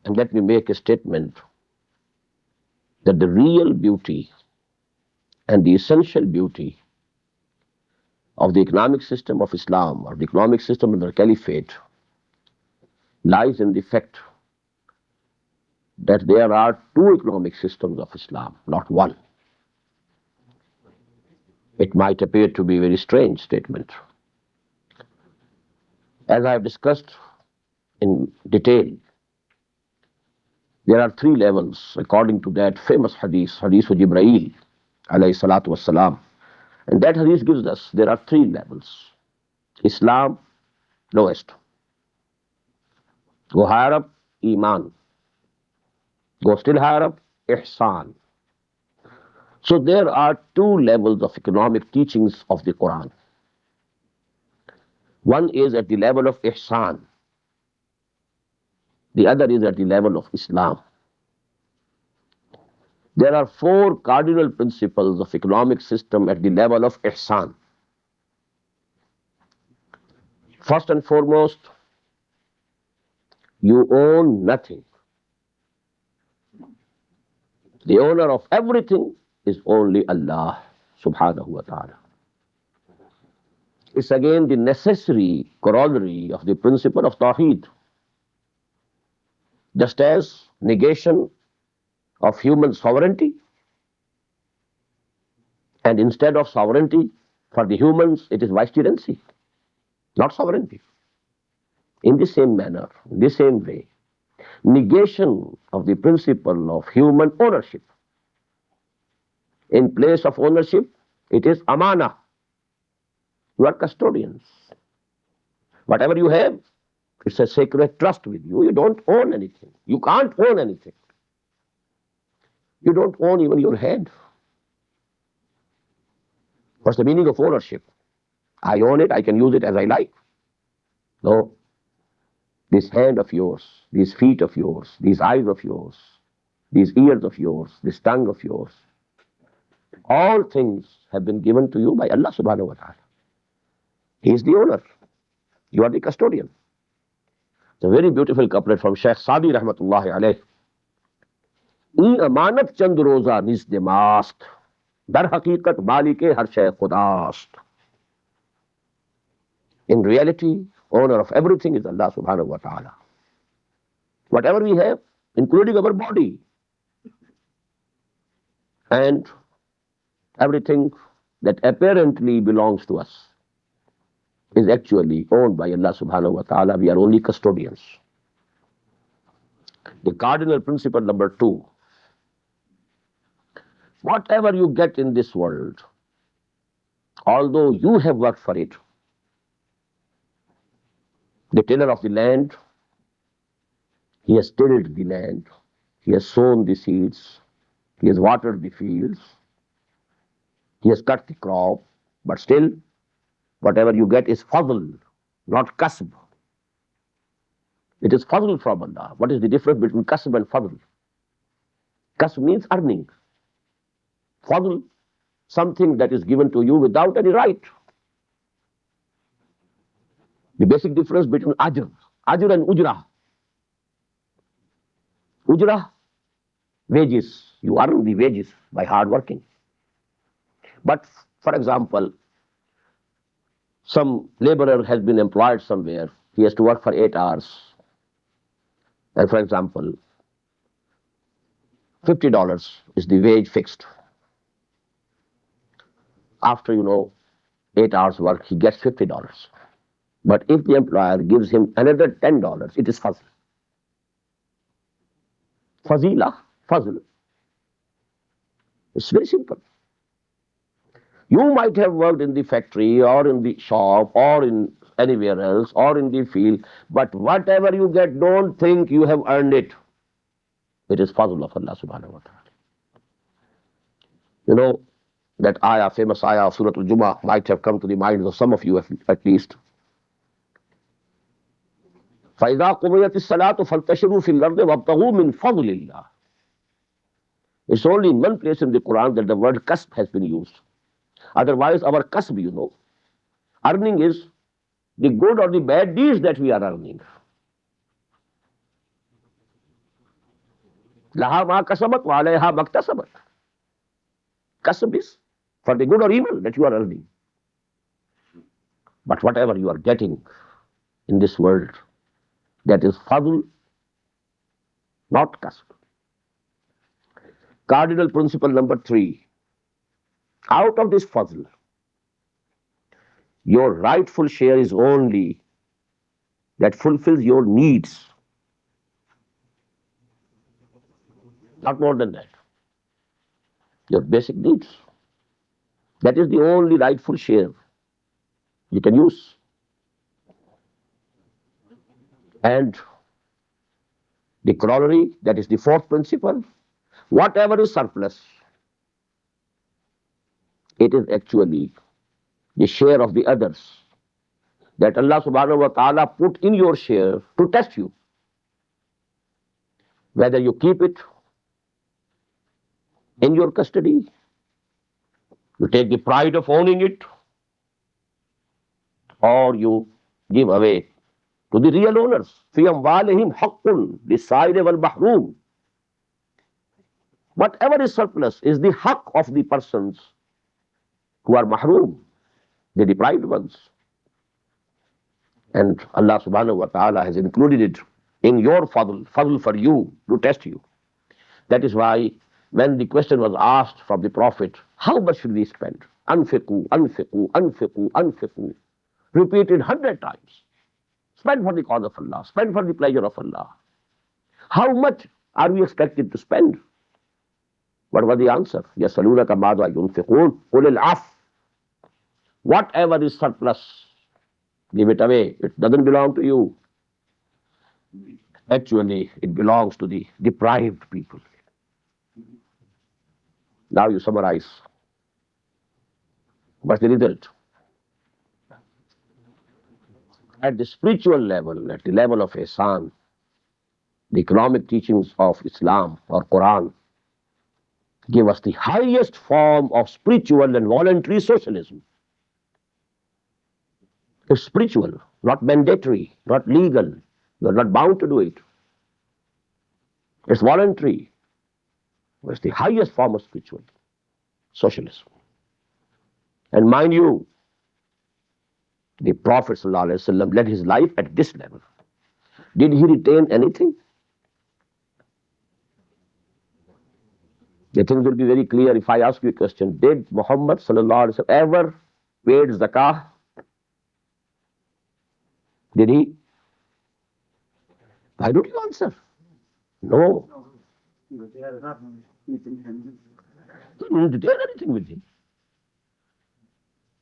And let me make a statement that the real beauty and the essential beauty of the economic system of Islam, or the economic system of the Caliphate, lies in the fact that there are two economic systems of Islam, not one. It might appear to be a very strange statement. As I have discussed in detail, there are three levels according to that famous hadith, hadith of Jibreel, alayhi salatu wassalam. And that hadith gives us, there are three levels. Islam, lowest. Go higher up, Iman. Go still higher up, Ihsan. So there are two levels of economic teachings of the Quran. One is at the level of Ihsan. The other is at the level of Islam. There are four cardinal principles of economic system at the level of Ihsan. First and foremost, you own nothing. The owner of everything is only Allah subhanahu wa ta'ala. It's again the necessary corollary of the principle of Tawheed. Just as negation of human sovereignty, and instead of sovereignty for the humans, it is vicegerency, not sovereignty. In the same manner, in the same way, negation of the principle of human ownership. In place of ownership, it is amana. You are custodians. Whatever you have, it's a sacred trust with you. You don't own anything. You can't own anything. You don't own even your head. What's the meaning of ownership? I own it, I can use it as I like. No. This hand of yours, these feet of yours, these eyes of yours, these ears of yours, this tongue of yours, all things have been given to you by Allah subhanahu wa ta'ala. He is the owner. You are the custodian. It's a very beautiful couplet from Shaykh Sadi rahmatullahi alayh. این امانت چند روزہ نزد ماست در حقیقت مالک ہر شے خداست. In reality, owner of everything is Allah subhanahu wa ta'ala. Whatever we have, including our body, and everything that apparently belongs to us, is actually owned by Allah subhanahu wa ta'ala. We are only custodians. The cardinal principle number two: whatever you get in this world, although you have worked for it, the tiller of the land, he has tilled the land, he has sown the seeds, he has watered the fields, he has cut the crop, but still, whatever you get is fadl, not kasb. It is fadl from Allah. What is the difference between kasb and fadl? Kasb means earning. Fadl, something that is given to you without any right. The basic difference between ajr and ujrah. Ujrah, wages. You earn the wages by hard working. But, for example, some laborer has been employed somewhere. He has to work for 8 hours. And, for example, $50 is the wage fixed. After, 8 hours work, he gets $50. But if the employer gives him another $10, it is fazl. Fazila, fazl. It's very simple. You might have worked in the factory or in the shop or in anywhere else or in the field, but whatever you get, don't think you have earned it. It is fazl of Allah subhanahu wa ta'ala. That ayah, famous ayah of Surah Al-Jumu'ah might have come to the minds of some of you at least. فَإِذَا قُضِيَتِ الصَّلَاةُ فَانْتَشِرُوا فِي الْأَرْضِ وَابْتَغُوا مِنْ فَضْلِ اللَّهِ. It's only in one place in the Quran that the word kasb has been used. Otherwise, our kasb, earning is the good or the bad deeds that we are earning. Laha ma kasabat wa alayha maktasabat. Kasab is for the good or evil that you are earning. But whatever you are getting in this world, that is fadl, not kasb. Cardinal principle number 3. Out of this fadl, your rightful share is only that fulfills your needs, not more than that. Your basic needs. That is the only rightful share you can use. And the corollary, that is the fourth principle, whatever is surplus, it is actually the share of the others that Allah subhanahu wa ta'ala put in your share to test you. Whether you keep it in your custody, you take the pride of owning it, or you give away to the real owners. فِي أَمْوَالِهِمْ حَقٌّ لِلسَّائِلِ وَالْمَحْرُومِ. Whatever is surplus is the haqq of the persons who are mahroom, the deprived ones. And Allah subhanahu wa ta'ala has included it in your fadl for you, to test you. That is why when the question was asked from the Prophet, how much should we spend? Anfiqu, anfiqu, anfiqu, anfiqu. Repeated 100 times. Spend for the cause of Allah, spend for the pleasure of Allah. How much are we expected to spend? What was the answer? يَسْأَلُونَكَ مَاذَا يُنْفِقُونَ قُلِ الْعَفْوَ. Whatever is surplus, give it away. It doesn't belong to you. Actually, it belongs to the deprived people. Now you summarize. What's the result? At the spiritual level, at the level of ihsan, the economic teachings of Islam or Quran give us the highest form of spiritual and voluntary socialism. It's spiritual, not mandatory, not legal. You're not bound to do it. It's voluntary. It's the highest form of spiritual socialism. And mind you, the Prophet ﷺ led his life at this level. Did he retain anything? The things will be very clear if I ask you a question. Did Muhammad ﷺ ever paid zakah? Did he? Why don't you answer? No. He didn't retain anything with him.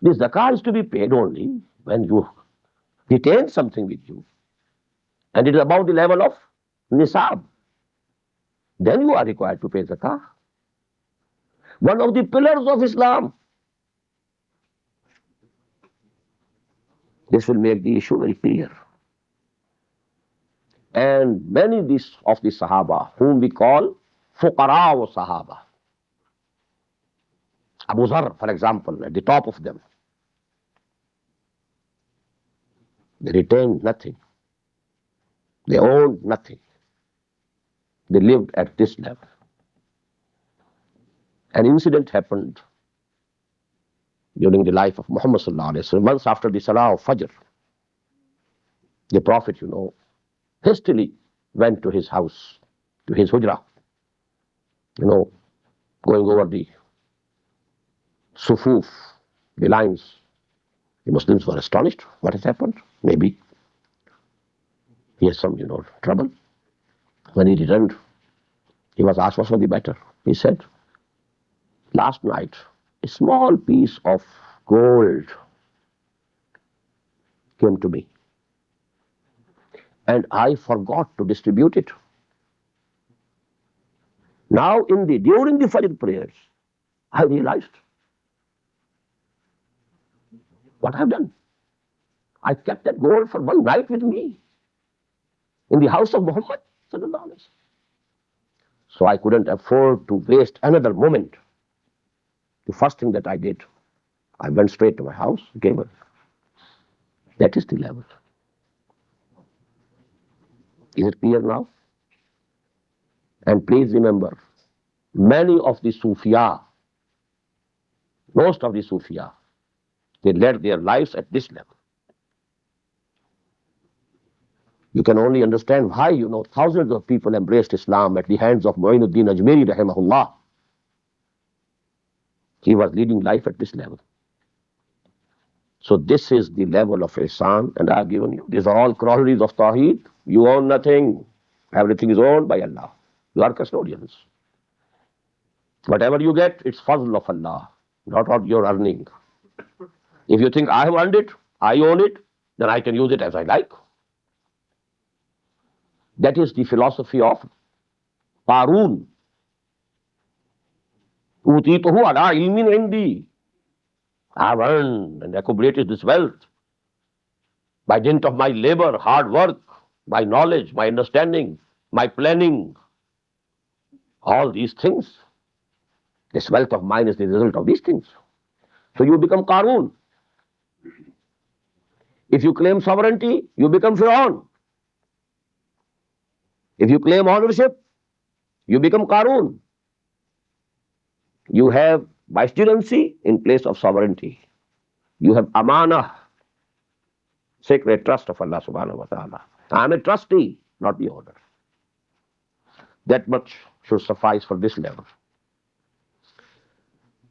This zakah is to be paid only when you retain something with you, and it is about the level of nisab. Then you are required to pay zakah. One of the pillars of Islam. This will make the issue very clear. And many of the Sahaba, whom we call fuqara wa Sahaba, Abu Zar, for example, at the top of them, they retained nothing. They owned nothing. They lived at this level. An incident happened during the life of Muhammad sallallahu alaihi wasallam. Once after the Salah of Fajr, the Prophet, hastily went to his house, to his hujrah, going over the sufuf, the lines. The Muslims were astonished. What has happened? Maybe he has some, trouble. When he returned, he was asked, what was the matter? He said, last night, a small piece of gold came to me, and I forgot to distribute it. Now, during the Fajr prayers, I realized what I have done. I kept that gold for one night with me in the house of Muhammad sallallahu alaihi wasallam. So I couldn't afford to waste another moment. The first thing that I did, I went straight to my house, gave her. That is the level. Is it clear now? And please remember, many of the Sufiya, most of the Sufiya, they led their lives at this level. You can only understand why, thousands of people embraced Islam at the hands of Mu'inuddin Ajmeri, rahimahullah. He was leading life at this level. So this is the level of ihsan, and I have given you. These are all corollaries of Tawheed. You own nothing. Everything is owned by Allah. You are custodians. Whatever you get, it's fazl of Allah, not what you're earning. If you think I have earned it, I own it, then I can use it as I like. That is the philosophy of Qarun. Utituhu ala ilmin indi. I have earned and accumulated this wealth by dint of my labor, hard work, my knowledge, my understanding, my planning, all these things. This wealth of mine is the result of these things. So you become Qarun. If you claim sovereignty, you become Fir'aun. If you claim ownership, you become Qarun. You have vicegerency in place of sovereignty. You have amanah, sacred trust of Allah subhanahu wa ta'ala. I am a trustee, not the owner. That much should suffice for this level.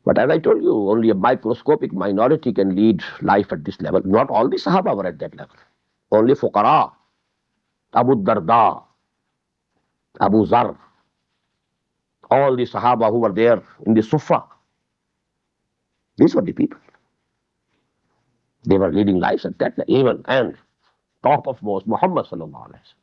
But as I told you, only a microscopic minority can lead life at this level. Not all the Sahaba were at that level. Only Fuqara, Abu Darda, Abu Zar, all the Sahaba who were there in the Sufa. These were the people. They were leading lives at that level. Even and top of most, Muhammad sallallahu alaihi wasallam.